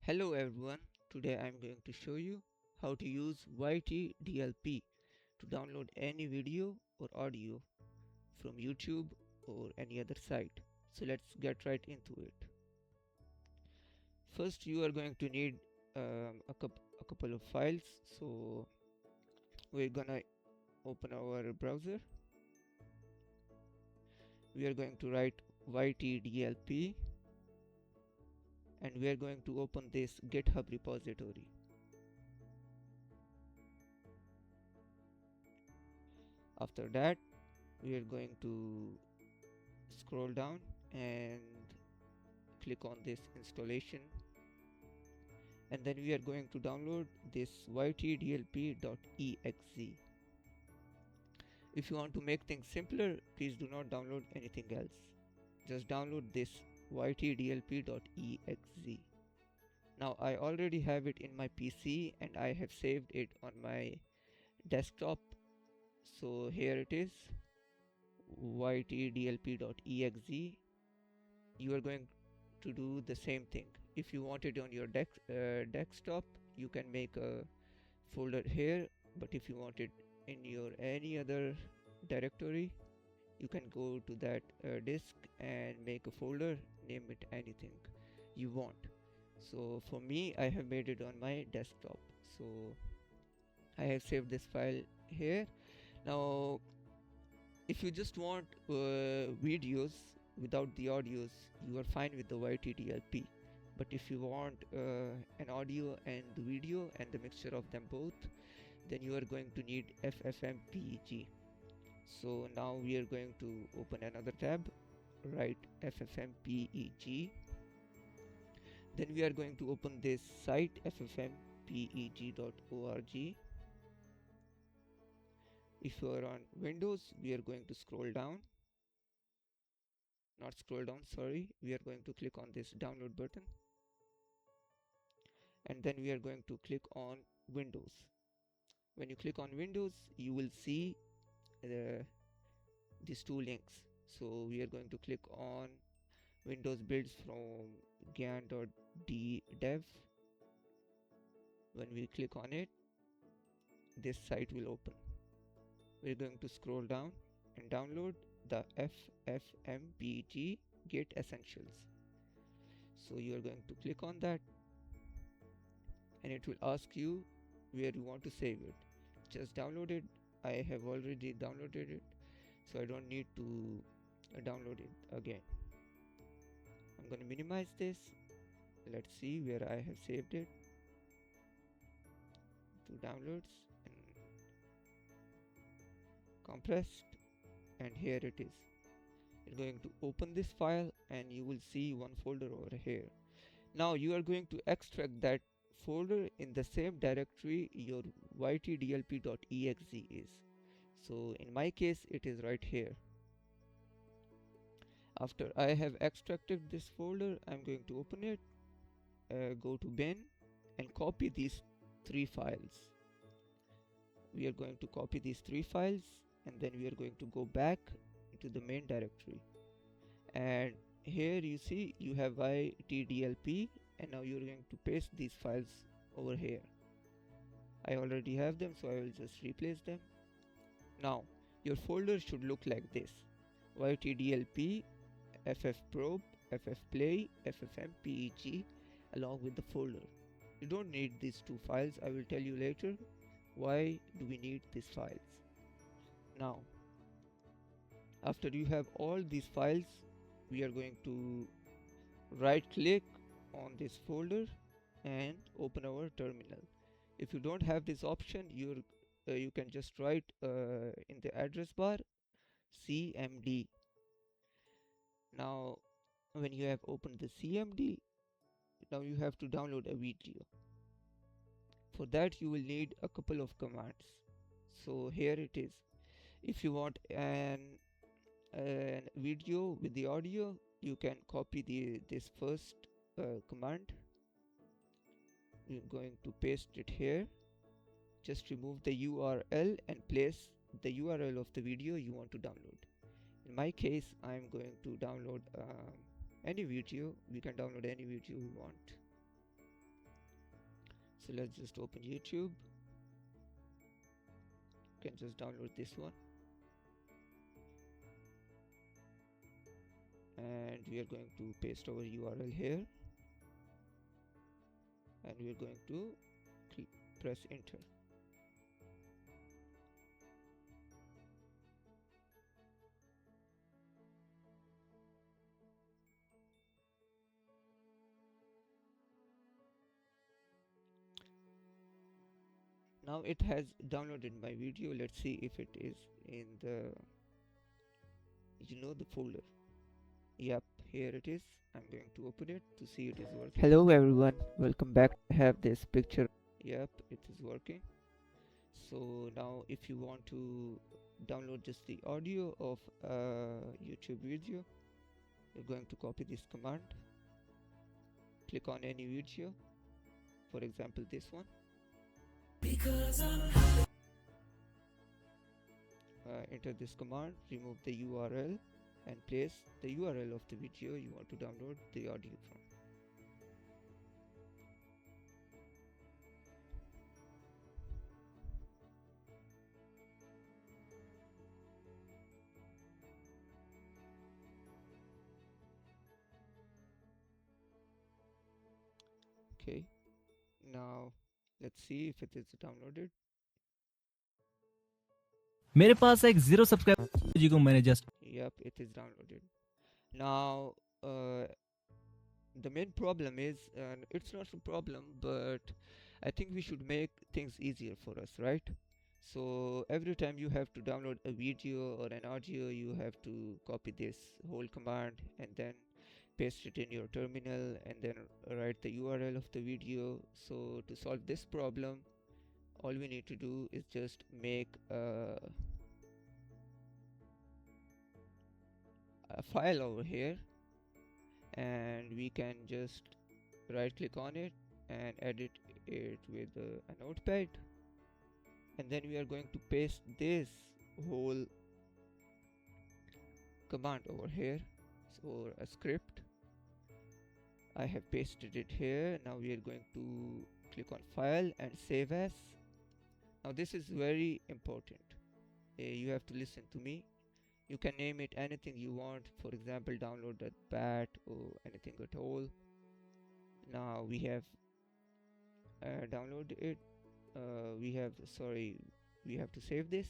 Hello everyone, today I am going to show you how to use Yt-dlp to download any video or audio from YouTube or any other site. So let's get right into it. First you are going to need a couple of files. So we're gonna open our browser. We are going to write Yt-dlp and we are going to open this GitHub repository. After that we are going to scroll down and click on this installation, and then we are going to download this ytdlp.exe. If you want to make things simpler, please do not download anything else, just download this ytdlp.exe. Now I already have it in my PC and I have saved it on my desktop, so here it is, ytdlp.exe. You are going to do the same thing. If you want it on your desktop, you can make a folder here, but if you want it in your any other directory, you can go to that disk and make a folder, name it anything you want. So for me, I have made it on my desktop, so I have saved this file here. Now if you just want videos without the audios, you are fine with the Yt-dlp. But if you want an audio and the video and the mixture of them both, then you are going to need ffmpeg. So now we are going to open another tab, write ffmpeg. Then we are going to open this site ffmpeg.org. If you are on Windows, we are going to scroll down. Not scroll down, sorry. We are going to click on this download button. And then we are going to click on Windows. When you click on Windows, you will see these two links. So we are going to click on Windows builds from gyan.ddev. When we click on it, this site will open. We're going to scroll down and download the ffmpeg Git Essentials. So you are going to click on that and it will ask you where you want to save it. Just download it. I have already downloaded it, so I don't need to download it again. I'm going to minimize this. Let's see where I have saved it. To downloads and compressed, and here it is. You're going to open this file and you will see one folder over here. Now you are going to extract that folder in the same directory your ytdlp.exe is. So in my case it is right here. After I have extracted this folder, I'm going to open it, go to bin and copy these three files. We are going to copy these three files and then we are going to go back into the main directory, and here you see you have ytdlp, and now you're going to paste these files over here. I already have them, so I will just replace them. Now your folder should look like this: ytdlp, ffprobe, ffplay, ffmpeg, along with the folder. You don't need these two files. I will tell you later why do we need these files. Now after you have all these files, we are going to right click on this folder and open our terminal. If you don't have this option, you can just write in the address bar cmd. Now when you have opened the cmd, now you have to download a video. For that you will need a couple of commands. So here it is. If you want an video with the audio, you can copy this first command. You're going to paste it here. Just remove the URL and place the URL of the video you want to download. In my case, I'm going to download any video. We can download any video we want. So let's just open YouTube. You can just download this one, and we are going to paste our URL here, and we are going to press enter. Now it has downloaded my video. Let's see if it is in the the folder. Yep, here it is. I'm going to open it to see it is working. Hello everyone, welcome back. I have this picture. Yep, it is working. So now if you want to download just the audio of a YouTube video, you're going to copy this command, click on any video, for example this one, enter this command, remove the URL and place the URL of the video you want to download the audio from. Okay, now let's see if it is downloaded. मेरे पास एक 0 subscriber जी को मैंने just Yep, it is downloaded. Now the main problem is, and it's not a problem, but I think we should make things easier for us, right? So every time you have to download a video or an audio, you have to copy this whole command and then paste it in your terminal and then write the URL of the video. So to solve this problem, all we need to do is just make a file over here, and we can just right click on it and edit it with a notepad, and then we are going to paste this whole command over here, so a script. I have pasted it here. Now we are going to click on file and save as. Now this is very important. You have to listen to me. You can name it anything you want, for example download.bat or anything at all. Now we have downloaded it. We have to save this.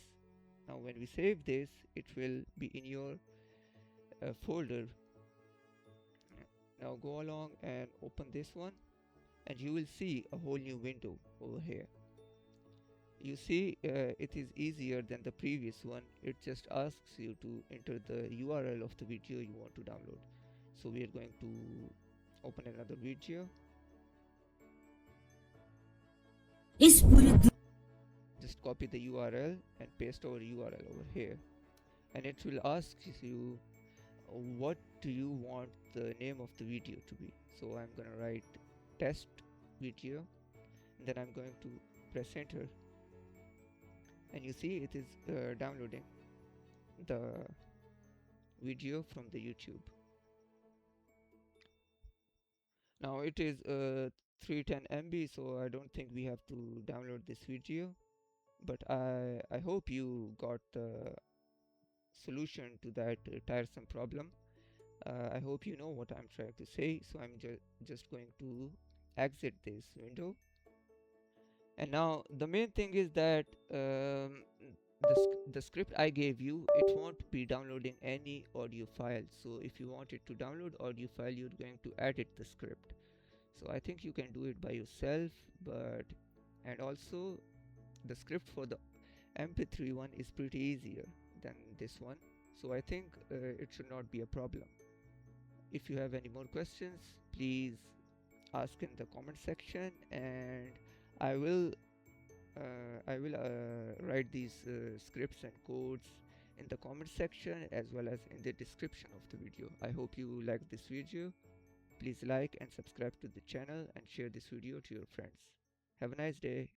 Now when we save this, it will be in your folder. Now go along and open this one, and you will see a whole new window over here. You see, it is easier than the previous one. It just asks you to enter the URL of the video you want to download. So we are going to open another video. Just copy the URL and paste our URL over here, and it will ask you what do you want the name of the video to be. So I'm gonna write test video, and then I'm going to press enter, and you see it is downloading the video from the YouTube. Now it is 310 MB, so I don't think we have to download this video, but I hope you got the solution to that tiresome problem. I hope you know what I'm trying to say, so I'm just going to exit this window. And now the main thing is that the script I gave you, it won't be downloading any audio file. So if you want it to download audio file, you're going to edit the script. So I think you can do it by yourself, and also the script for the MP3 one is pretty easier than this one. So I think it should not be a problem. If you have any more questions, please ask in the comment section, and I will write these scripts and codes in the comment section as well as in the description of the video. I hope you like this video. Please like and subscribe to the channel and share this video to your friends. Have a nice day.